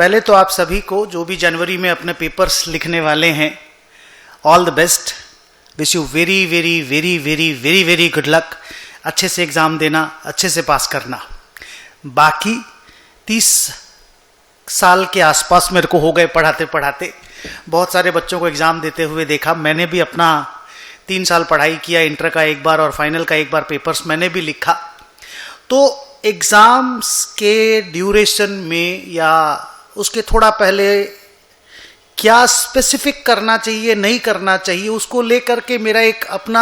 पहले तो आप सभी को जो भी जनवरी में अपने पेपर्स लिखने वाले हैं, all the best, wish you very very very very very very good luck. अच्छे से एग्जाम देना, अच्छे से पास करना। बाकी 30 साल के आसपास मेरे को हो गए पढ़ाते पढ़ाते, बहुत सारे बच्चों को एग्जाम देते हुए देखा। मैंने भी अपना 3 साल पढ़ाई किया, इंटर का एक बार और फाइनल का एक बार पेपर्स मैंने भी लिखा। तो एग्जाम्स के ड्यूरेशन में या उसके थोड़ा पहले क्या स्पेसिफिक करना चाहिए, नहीं करना चाहिए, उसको लेकर के मेरा एक अपना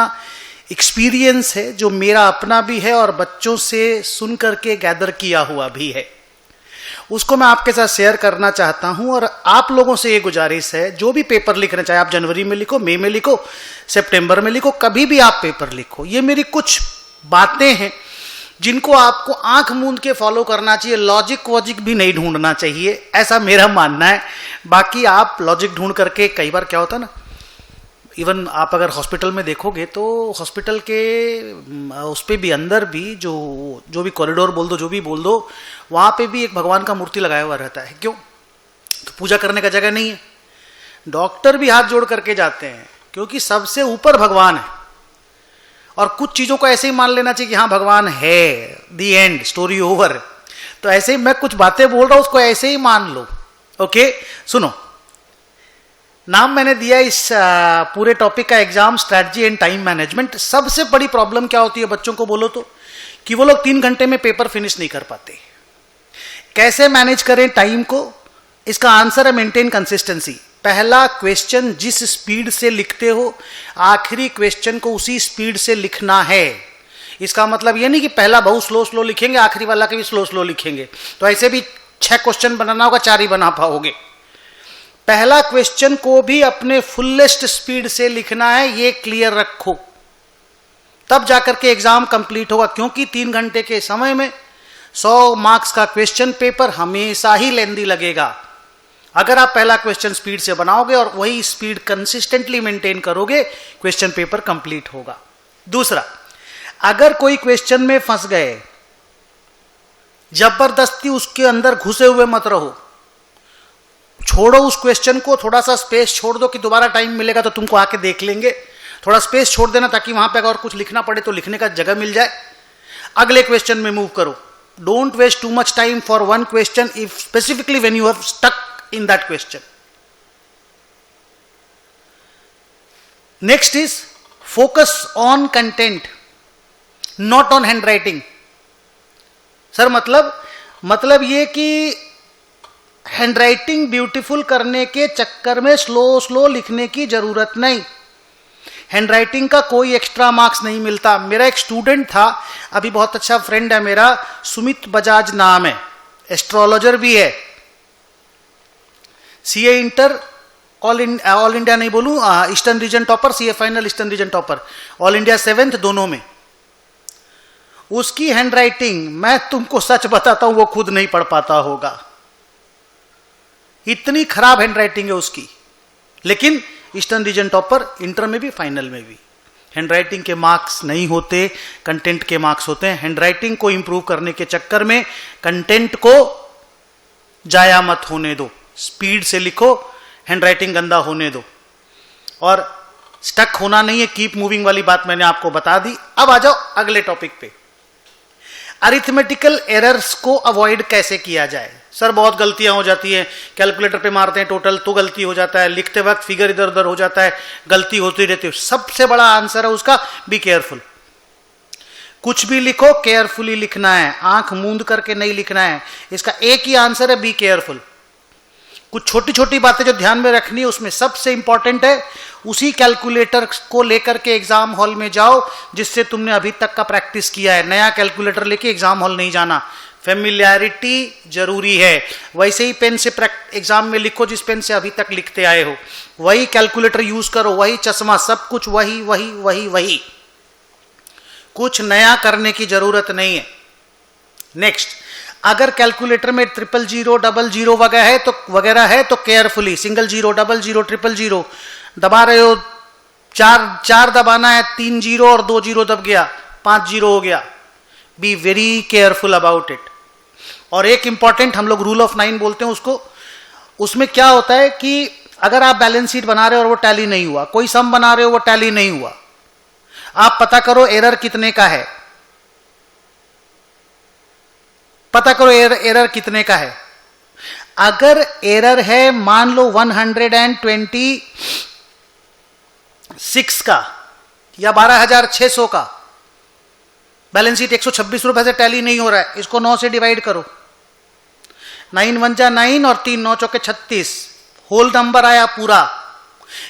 एक्सपीरियंस है, जो मेरा अपना भी है और बच्चों से सुन करके गैदर किया हुआ भी है। उसको मैं आपके साथ शेयर करना चाहता हूं। और आप लोगों से ये गुजारिश है, जो भी पेपर लिखना चाहे, आप जनवरी में लिखो, मई में लिखो, सितंबर में लिखो, कभी भी आप पेपर लिखो, ये मेरी कुछ बातें हैं जिनको आपको आंख मूंद के फॉलो करना चाहिए। लॉजिक वॉजिक भी नहीं ढूंढना चाहिए, ऐसा मेरा मानना है। बाकी आप लॉजिक ढूंढ करके, कई बार क्या होता है ना, इवन आप अगर हॉस्पिटल में देखोगे तो हॉस्पिटल के उस पे भी, अंदर भी जो भी कॉरिडोर बोल दो, जो भी बोल दो, वहां पे भी एक भगवान का मूर्ति लगाया हुआ रहता है। क्यों? तो पूजा करने का जगह नहीं है। डॉक्टर भी हाथ जोड़ करके जाते हैं, क्योंकि सबसे ऊपर भगवान है। और कुछ चीजों को ऐसे ही मान लेना चाहिए कि हाँ भगवान है, दी एंड, स्टोरी ओवर। तो ऐसे ही मैं कुछ बातें बोल रहा हूं, उसको ऐसे ही मान लो। ओके, सुनो, नाम मैंने दिया इस पूरे टॉपिक का, exam strategy and time management. सबसे बड़ी प्रॉब्लम क्या होती है बच्चों को बोलो तो, कि वो लोग 3 घंटे में पेपर फिनिश नहीं कर पाते। कैसे मैनेज करें टाइम को? इसका आंसर है मेंटेन कंसिस्टेंसी। पहला क्वेश्चन जिस स्पीड से लिखते हो, आखिरी क्वेश्चन को उसी स्पीड से लिखना है। इसका मतलब यह नहीं कि पहला बहुत स्लो लिखेंगे, आखिरी वाला के भी स्लो लिखेंगे, तो ऐसे भी 6 क्वेश्चन बनाना होगा, 4 ही बना पाओगे। पहला क्वेश्चन को भी अपने फुलेस्ट स्पीड से लिखना है, ये क्लियर रखो, तब जाकर के एग्जाम कंप्लीट होगा। क्योंकि 3 घंटे के समय में 100 मार्क्स का क्वेश्चन पेपर हमेशा ही लेंदी लगेगा। अगर आप पहला क्वेश्चन स्पीड से बनाओगे और वही स्पीड कंसिस्टेंटली मेंटेन करोगे, क्वेश्चन पेपर कंप्लीट होगा। दूसरा, अगर कोई क्वेश्चन में फंस गए, जबरदस्ती उसके अंदर घुसे हुए मत रहो। छोड़ो उस क्वेश्चन को, थोड़ा सा स्पेस छोड़ दो कि दोबारा टाइम मिलेगा तो तुमको आके देख लेंगे। थोड़ा स्पेस छोड़ देना ताकि वहां पे अगर कुछ लिखना पड़े तो लिखने का जगह मिल जाए। अगले क्वेश्चन में मूव करो। Don't waste too much time for one question, if specifically when you have stuck in that question. Next is focus on content, not on handwriting. Sir मतलब ये कि हैंडराइटिंग ब्यूटीफुल करने के चक्कर में स्लो लिखने की जरूरत नहीं। हैंडराइटिंग का कोई एक्स्ट्रा मार्क्स नहीं मिलता। मेरा एक स्टूडेंट था, अभी बहुत अच्छा फ्रेंड है मेरा, सुमित बजाज नाम है, एस्ट्रोलॉजर भी है, सीए इंटर ऑल इंडिया नहीं बोलूं, eastern region topper, CA final eastern region topper, all India 7th दोनों में। उसकी हैंडराइटिंग, मैं तुमको सच बताता हूं, वो खुद नहीं पढ़ पाता होगा, इतनी खराब हैंडराइटिंग है उसकी। लेकिन ईस्टर्न रीजन टॉपर, इंटर में भी फाइनल में भी। हैंडराइटिंग के मार्क्स नहीं होते, कंटेंट के मार्क्स होते हैं। हैंडराइटिंग को इंप्रूव करने के चक्कर में कंटेंट को जाया मत होने दो, स्पीड से लिखो, हैंडराइटिंग गंदा होने दो। और स्टक होना नहीं है, कीप मूविंग वाली बात मैंने आपको बता दी। अब आ जाओ अगले टॉपिक पे, अरिथमेटिकल एरर्स को अवॉइड कैसे किया जाए। सर बहुत गलतियां हो जाती हैं, कैलकुलेटर पे मारते हैं टोटल तो गलती हो जाता है, लिखते वक्त फिगर इधर उधर हो जाता है, गलती होती रहती है। सबसे बड़ा आंसर है उसका, बी केयरफुल। कुछ भी लिखो केयरफुली लिखना है, आंख मूंद करके नहीं लिखना है। इसका एक ही आंसर है, बी केयरफुल। कुछ छोटी छोटी बातें जो ध्यान में रखनी है, उसमें सबसे इंपॉर्टेंट है, उसी कैलकुलेटर को लेकर के एग्जाम हॉल में जाओ जिससे तुमने अभी तक का प्रैक्टिस किया है। नया कैलकुलेटर लेके एग्जाम हॉल नहीं जाना, फेमिलियरिटी जरूरी है। वैसे ही पेन से एग्जाम में लिखो जिस पेन से अभी तक लिखते आए हो, वही कैलकुलेटर यूज करो, वही चश्मा, सब कुछ वही वही वही वही, कुछ नया करने की जरूरत नहीं है। नेक्स्ट, अगर कैलकुलेटर में 000 00 वगैरह है तो केयरफुली, सिंगल 0 00 000 दबा रहे हो, 4 दबाना है, 3 0 और 2 0 दब गया, 5 0 हो गया। Be very careful about it. और एक इंपॉर्टेंट, हम लोग रूल ऑफ 9 बोलते हैं उसको, उसमें क्या होता है कि अगर आप बैलेंस शीट बना रहे हो और वो टैली नहीं हुआ, कोई सम बना रहे हो वो टैली नहीं हुआ, आप पता करो एरर कितने का है, पता करो एरर कितने का है। अगर एरर है मान लो 126 का या 12,600 का, बैलेंस शीट 126 रुपए से टैली नहीं हो रहा है, इसको 9 से डिवाइड करो, 9 1 जा 9 और 3 9 चौके 36, होल नंबर आया पूरा।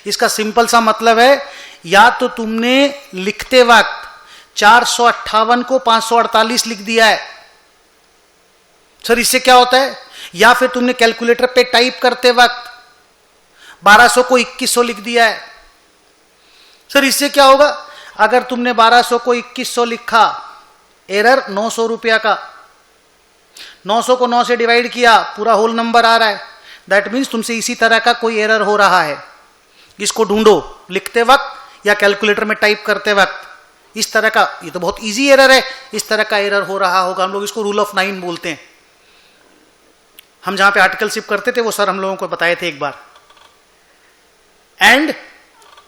इसका सिंपल सा मतलब है, या तो तुमने लिखते वक्त 458 को 548 लिख दिया है सर, इससे क्या होता है, या फिर तुमने कैलकुलेटर पे टाइप करते वक्त 1200 को 2100 लिख दिया है सर, इससे क्या होगा, अगर तुमने 1200 को 2100 लिखा, एरर 900 रुपया का, 900 को 9 से डिवाइड किया, पूरा होल नंबर आ रहा है, दैट मीन्स तुमसे इसी तरह का कोई एरर हो रहा है, इसको ढूंढो लिखते वक्त या कैलकुलेटर में टाइप करते वक्त, इस तरह का, ये तो बहुत इजी एरर है, इस तरह का एरर हो रहा होगा, हम लोग इसको रूल ऑफ 9 बोलते हैं। हम जहां पे आर्टिकल शिप करते थे वो सर हम लोगों को बताए थे एक बार। एंड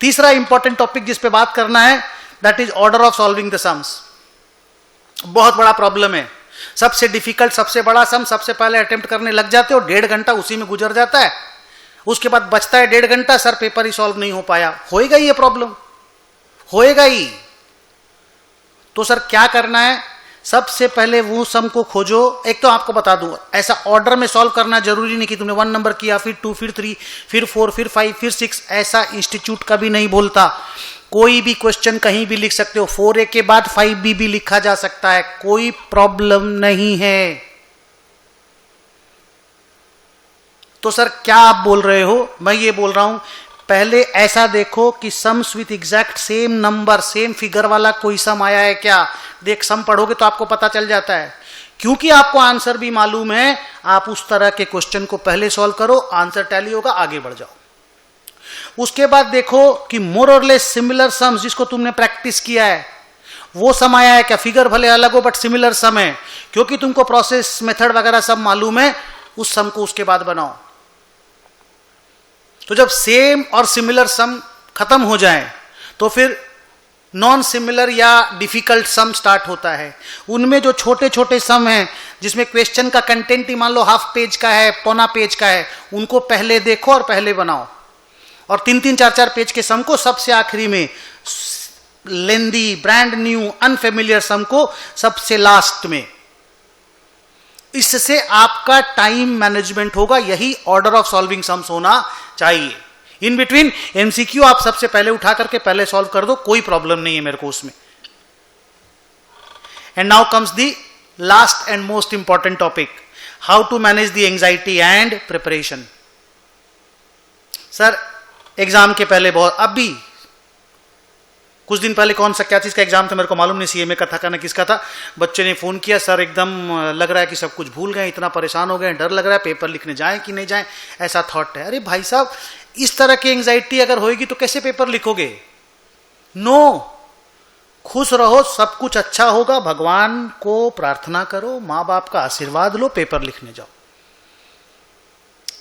तीसरा इंपॉर्टेंट टॉपिक जिस पे बात करना है, that is order of solving the sums. बहुत बड़ा प्रॉब्लम है, सबसे डिफिकल्ट सबसे बड़ा सम सबसे पहले अटेम्प्ट करने लग जाते हो, 1.5 घंटा उसी में गुजर जाता है, उसके बाद बचता है 1.5 घंटा, सर पेपर ही सॉल्व नहीं हो पाया, होएगा ही ये प्रॉब्लम, होएगा ही। तो सर क्या करना है, सबसे पहले वो सम को खोजो। एक तो आपको बता दूं, ऐसा ऑर्डर में सॉल्व करना जरूरी नहीं कि तुमने 1 नंबर किया, फिर 2, फिर 3, फिर 4, फिर 5, फिर 6, ऐसा इंस्टीट्यूट कभी नहीं बोलता। कोई भी क्वेश्चन कहीं भी लिख सकते हो, 4A के बाद 5B भी लिखा जा सकता है, कोई प्रॉब्लम नहीं है। तो सर क्या आप बोल रहे हो, मैं ये बोल रहा हूं, पहले ऐसा देखो कि sums with exact same number same figure वाला कोई सम आया है क्या, देख सम पढ़ोगे तो आपको पता चल जाता है, क्योंकि आपको आंसर भी मालूम है, आप उस तरह के क्वेश्चन को पहले सॉल्व करो, आंसर टैली होगा, आगे बढ़ जाओ। उसके बाद देखो कि मोर और लेस सिमिलर सम्स जिसको तुमने प्रैक्टिस किया है, वो सम आया है क्या, फिगर भले अलग हो बट सिमिलर सम है, क्योंकि तुमको प्रोसेस मेथड वगैरह सब मालूम है, उस सम को उसके बाद बनाओ। तो जब सेम और सिमिलर सम खत्म हो जाए तो फिर नॉन सिमिलर या डिफिकल्ट सम स्टार्ट होता है। उनमें जो छोटे छोटे सम हैं जिसमें क्वेश्चन का कंटेंट ही मान लो हाफ पेज का है, पौना पेज का है, उनको पहले देखो और पहले बनाओ, और 3-3, 4-4 पेज के सम को सबसे आखिरी में, लेंदी ब्रांड न्यू अनफेमिलियर सम को सबसे लास्ट में। इससे आपका टाइम मैनेजमेंट होगा, यही ऑर्डर ऑफ सॉल्विंग सम्स होना चाहिए। इन बिटवीन एमसीक्यू आप सबसे पहले उठा करके पहले सॉल्व कर दो, कोई प्रॉब्लम नहीं है मेरे को उसमें। And now comes the last and most important topic, how to manage the anxiety and preparation. Sir exam के पहले बहुत, अभी कुछ दिन पहले कौन सा क्या चीज का एग्जाम था मेरे को मालूम नहीं, सीएमए का था ना किसका था, बच्चे ने फोन किया, सर एकदम लग रहा है कि सब कुछ भूल गए, इतना परेशान हो गए, डर लग रहा है, पेपर लिखने जाएं कि नहीं जाएं, ऐसा थॉट है। अरे भाई साहब, इस तरह की एंजाइटी अगर होगी तो कैसे पेपर लिखोगे? नो, खुश रहो, सब कुछ अच्छा होगा, भगवान को प्रार्थना करो, माँ बाप का आशीर्वाद लो, पेपर लिखने जाओ।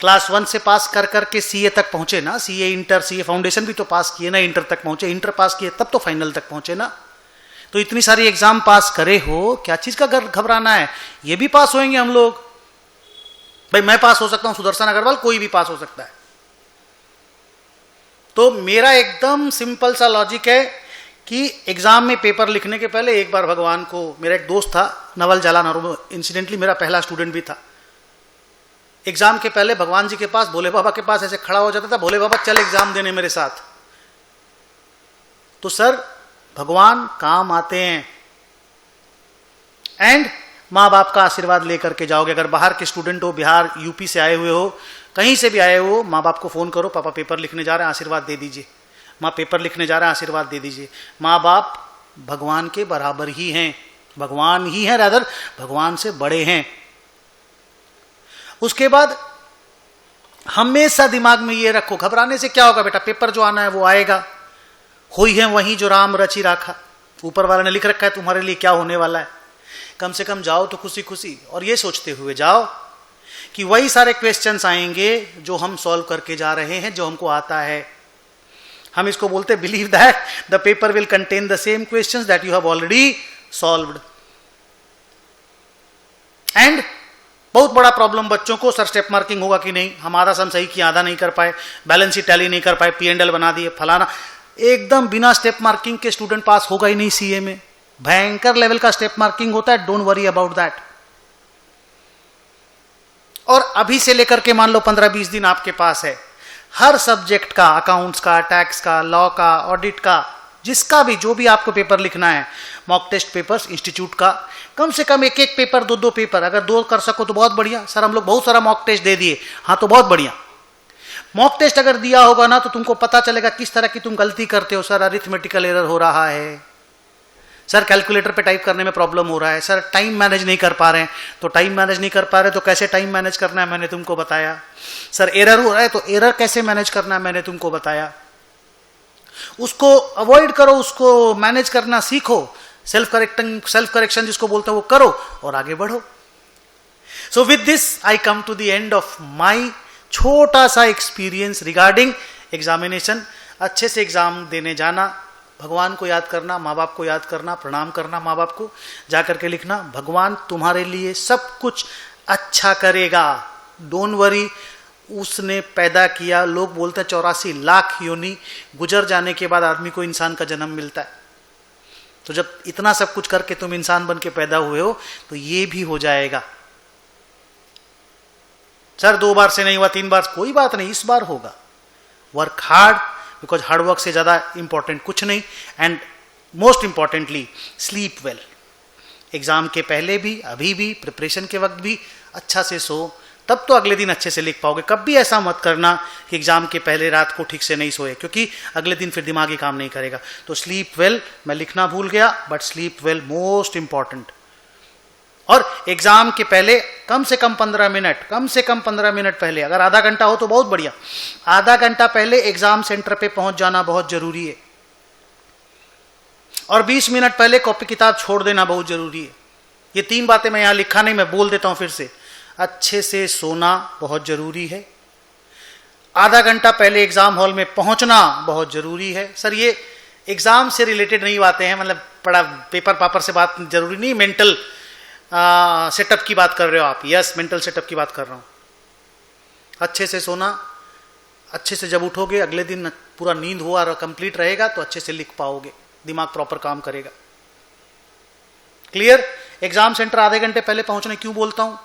क्लास 1 से पास कर करके सीए तक पहुंचे ना, सीए इंटर, सीए फाउंडेशन भी तो पास किए ना, इंटर तक पहुंचे, इंटर पास किए तब तो फाइनल तक पहुंचे ना। तो इतनी सारी एग्जाम पास करे हो, क्या चीज का घबराना है, ये भी पास होंगे हम लोग। भाई मैं पास हो सकता हूं, सुदर्शन अग्रवाल, कोई भी पास हो सकता है। तो मेरा एकदम सिंपल सा लॉजिक है कि एग्जाम में पेपर लिखने के पहले एक बार भगवान को, मेरा एक दोस्त था नवल जालान, इंसिडेंटली मेरा पहला स्टूडेंट भी था, एग्जाम के पहले भगवान जी के पास, भोले बाबा के पास ऐसे खड़ा हो जाता था, भोले बाबा चल एग्जाम देने मेरे साथ। तो सर भगवान काम आते हैं, एंड माँ बाप का आशीर्वाद लेकर के जाओगे। अगर बाहर के स्टूडेंट हो, बिहार यूपी से आए हुए हो, कहीं से भी आए हो, माँ बाप को फोन करो, पापा पेपर लिखने जा रहे हैं, आशीर्वाद दे दीजिए, माँ पेपर लिखने जा रहे हैं, आशीर्वाद दे दीजिए। माँ बाप भगवान के बराबर ही हैं, भगवान ही हैं, रादर भगवान से बड़े हैं। उसके बाद हमेशा दिमाग में ये रखो, घबराने से क्या होगा बेटा, पेपर जो आना है वो आएगा, हुई है वही जो राम रची राखा, ऊपर वाला ने लिख रखा है तुम्हारे लिए क्या होने वाला है। कम से कम जाओ तो खुशी खुशी, और ये सोचते हुए जाओ कि कि वही सारे क्वेश्चंस आएंगे जो हम सॉल्व करके जा रहे हैं, जो हमको आता है। हम इसको बोलते हैं believe that the paper will contain the same questions that you have already solved. And बहुत बड़ा प्रॉब्लम बच्चों को, सर स्टेप मार्किंग होगा कि नहीं, हम आधा सम सही किया, आधा नहीं कर पाए, बैलेंस शीट टैली नहीं कर पाए, P&L बना दिए, फलाना। एकदम बिना स्टेप मार्किंग के स्टूडेंट पास होगा ही नहीं सीए में। भयंकर लेवल का स्टेप मार्किंग होता है, डोंट वरी अबाउट दैट। और अभी से लेकर के मान लो 15-20 दिन आपके पास है, हर सब्जेक्ट का, अकाउंट्स का, टैक्स का, लॉ का, ऑडिट का, जिसका भी जो भी आपको पेपर लिखना है, मॉक टेस्ट पेपर्स इंस्टीट्यूट का, कम से कम एक पेपर, दो पेपर, अगर 2 कर सको तो बहुत बढ़िया। सर हम लोग बहुत सारा मॉक टेस्ट दे दिए, हाँ तो बहुत बढ़िया। मॉक टेस्ट अगर दिया होगा ना तो तुमको पता चलेगा किस तरह की तुम गलती करते हो। सर अरिथमेटिकल एरर हो रहा है, सर कैलकुलेटर पे टाइप करने में प्रॉब्लम हो रहा है, सर टाइम मैनेज नहीं कर पा रहे हैं। तो टाइम मैनेज नहीं कर पा रहे तो कैसे टाइम मैनेज करना है मैंने तुमको बताया। सर एरर हो रहा है तो एरर कैसे मैनेज करना है मैंने तुमको बताया। उसको अवॉइड करो, उसको मैनेज करना सीखो, सेल्फ करेक्शन जिसको बोलते हैं वो करो और आगे बढ़ो। So with this I come to the end of my छोटा सा एक्सपीरियंस रिगार्डिंग एग्जामिनेशन। अच्छे से एग्जाम देने जाना, भगवान को याद करना, माँ बाप को याद करना, प्रणाम करना माँ बाप को, जा करके लिखना, भगवान तुम्हारे लिए सब कुछ अच्छा करेगा, डोंट वरी। उसने पैदा किया, लोग बोलते हैं 84 लाख योनि गुजर जाने के बाद आदमी को इंसान का जन्म मिलता है। तो जब इतना सब कुछ करके तुम इंसान बन के पैदा हुए हो तो ये भी हो जाएगा। सर 2 बार से नहीं हुआ, 3 बार, कोई बात नहीं, इस बार होगा। Work hard, because hard work से ज्यादा इंपॉर्टेंट कुछ नहीं। And most importantly sleep well. Exam के पहले भी, अभी भी, प्रिपरेशन के वक्त भी अच्छा से सो, तब तो अगले दिन अच्छे से लिख पाओगे। कभी ऐसा मत करना कि एग्जाम के पहले रात को ठीक से नहीं सोए, क्योंकि अगले दिन फिर दिमागी काम नहीं करेगा। तो स्लीप वेल, मैं लिखना भूल गया, but sleep well most important. और एग्जाम के पहले कम से कम 15 मिनट पहले, अगर आधा घंटा हो तो बहुत बढ़िया, आधा घंटा पहले एग्जाम सेंटर पे पहुंच जाना बहुत जरूरी है। और 20 मिनट पहले कॉपी किताब छोड़ देना बहुत जरूरी है। ये 3 बातें मैं यहां लिखा नहीं, मैं बोल देता हूं फिर से। अच्छे से सोना बहुत जरूरी है, आधा घंटा पहले एग्जाम हॉल में पहुंचना बहुत जरूरी है। सर ये एग्जाम से रिलेटेड नहीं बातें हैं, मतलब पढ़ा पेपर पापर से बात जरूरी नहीं, मेंटल सेटअप की बात कर रहे हो आप। यस, मेंटल सेटअप की बात कर रहा हूं। अच्छे से सोना, अच्छे से जब उठोगे अगले दिन पूरा नींद हुआ और कंप्लीट रहेगा तो अच्छे से लिख पाओगे, दिमाग प्रॉपर काम करेगा। क्लियर? एग्जाम सेंटर आधे घंटे पहले पहुंचने क्यों बोलता हूं?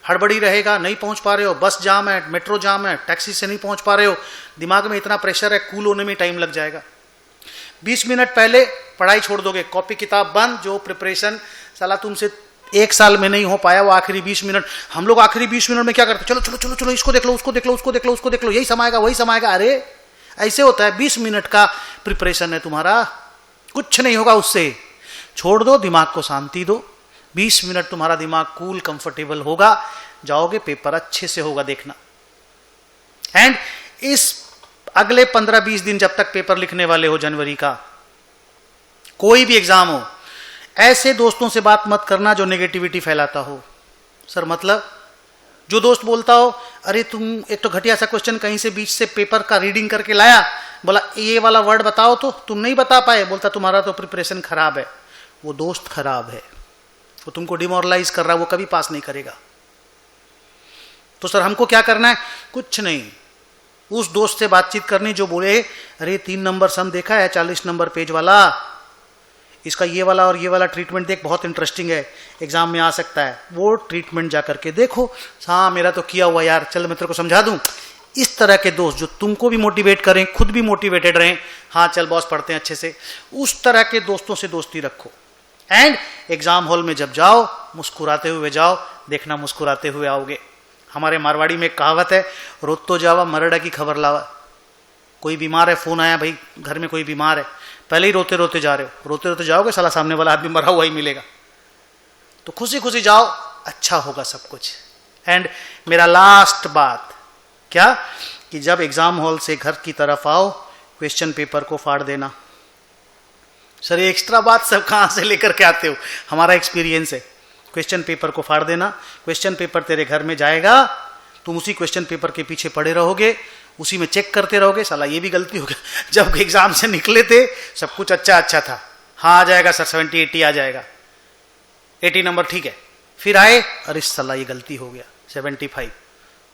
हड़बड़ी रहेगा, नहीं पहुंच पा रहे हो, बस जाम है, मेट्रो जाम है, टैक्सी से नहीं पहुंच पा रहे हो, दिमाग में इतना प्रेशर है, कूल होने में टाइम लग जाएगा। 20 मिनट पहले पढ़ाई छोड़ दोगे, कॉपी किताब बंद, जो प्रिपरेशन साला तुमसे 1 साल में नहीं हो पाया वो आखिरी 20 मिनट। हम लोग आखिरी 20 मिनट में क्या करते? चलो चलो चलो चलो, इसको देख लो, उसको देख लो, उसको देख लो, उसको देख लो, यही समाएगा, वही समाएगा। अरे ऐसे होता है, 20 मिनट का प्रिपरेशन है तुम्हारा, कुछ नहीं होगा उससे। छोड़ दो, दिमाग को शांति दो, 20 मिनट तुम्हारा दिमाग कूल कंफर्टेबल होगा, जाओगे, पेपर अच्छे से होगा, देखना। एंड इस अगले 15-20 दिन जब तक पेपर लिखने वाले हो जनवरी का, कोई भी एग्जाम हो, ऐसे दोस्तों से बात मत करना जो नेगेटिविटी फैलाता हो। सर मतलब जो दोस्त बोलता हो अरे तुम एक तो घटिया सा क्वेश्चन कहीं से बीच से पेपर का रीडिंग करके लाया, बोला ये वाला वर्ड बताओ, तो तुम नहीं बता पाए, बोलता तुम्हारा तो प्रिपरेशन खराब है। वो दोस्त खराब है, वो तुमको डिमोरलाइज कर रहा है, वो कभी पास नहीं करेगा। तो सर हमको क्या करना है? कुछ नहीं, उस दोस्त से बातचीत करनी जो बोले अरे 3 नंबर सम देखा है 40 नंबर पेज वाला, इसका ये वाला और ये वाला ट्रीटमेंट देख, बहुत इंटरेस्टिंग है, एग्जाम में आ सकता है। वो ट्रीटमेंट जा करके देखो, हाँ मेरा तो किया हुआ यार, चल मैं तेरे को समझा दूं। इस तरह के दोस्त जो तुमको भी मोटिवेट करें, खुद भी मोटिवेटेड रहें, हाँ चल बॉस पढ़ते हैं अच्छे से, उस तरह के दोस्तों से दोस्ती रखो। एंड एग्जाम हॉल में जब जाओ, मुस्कुराते हुए जाओ, देखना मुस्कुराते हुए आओगे। हमारे मारवाड़ी में एक कहावत है, रोत तो जावा मरड़ा की खबर लावा। कोई बीमार है, फोन आया भाई घर में कोई बीमार है, पहले ही रोते रोते जा रहे हो, रोते रोते जाओगे, साला सामने वाला आदमी मरा हुआ ही मिलेगा। तो खुशी खुशी जाओ, अच्छा होगा सब कुछ। एंड मेरा लास्ट बात क्या, कि जब एग्जाम हॉल से घर की तरफ आओ, क्वेश्चन पेपर को फाड़ देना। सर ये एक्स्ट्रा बात सब कहां से लेकर के आते हो? हमारा एक्सपीरियंस है, क्वेश्चन पेपर को फाड़ देना। क्वेश्चन पेपर तेरे घर में जाएगा, तुम उसी क्वेश्चन पेपर के पीछे पड़े रहोगे, उसी में चेक करते रहोगे, साला ये भी गलती हो गया। जब एग्जाम से निकले थे सब कुछ अच्छा था, हाँ आ जाएगा सर 70-80 आ जाएगा, 80 नंबर ठीक है। फिर आए, अरे साला ये गलती हो गया 75,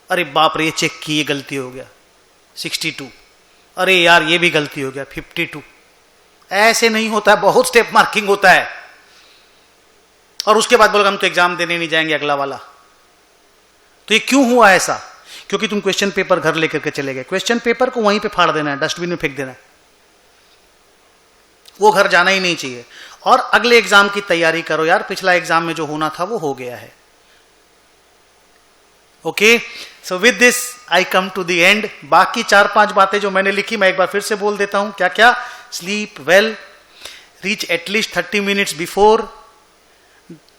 अरे बाप रे ये चेक की ये गलती हो गया 62, अरे यार ये भी गलती हो गया 52। ऐसे नहीं होता है, बहुत स्टेप मार्किंग होता है। और उसके बाद बोलोगे हम तो एग्जाम देने नहीं जाएंगे अगला वाला। तो ये क्यों हुआ ऐसा? क्योंकि तुम क्वेश्चन पेपर घर लेकर के चले गए। क्वेश्चन पेपर को वहीं पे फाड़ देना है, डस्टबिन में फेंक देना है, वो घर जाना ही नहीं चाहिए। और अगले एग्जाम की तैयारी करो यार, पिछला एग्जाम में जो होना था वो हो गया है। Okay, so with this I come to the end. बाकी 4-5 बातें जो मैंने लिखी मैं एक बार फिर से बोल देता हूं। क्या क्या? Sleep well, reach at least 30 minutes before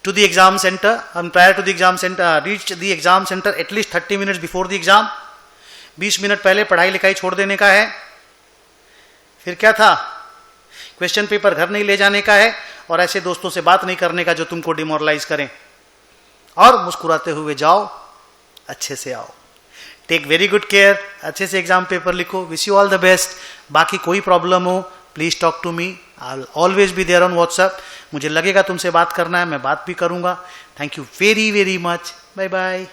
to the exam center and prior to the exam center, reach the exam center at least 30 minutes before the exam। 20 minute पहले पढ़ाई लिखाई छोड़ देने का है। फिर क्या था? क्वेश्चन पेपर घर नहीं ले जाने का है, और ऐसे दोस्तों से बात नहीं करने का जो तुमको डिमोरलाइज करें, और मुस्कुराते हुए जाओ, अच्छे से आओ। टेक वेरी गुड केयर, अच्छे से एग्जाम पेपर लिखो। Wish you all the best. बाकी कोई प्रॉब्लम हो please talk to me, I will always be there on WhatsApp. मुझे लगेगा तुमसे बात करना है, मैं बात भी करूंगा। Thank you very very much, bye bye.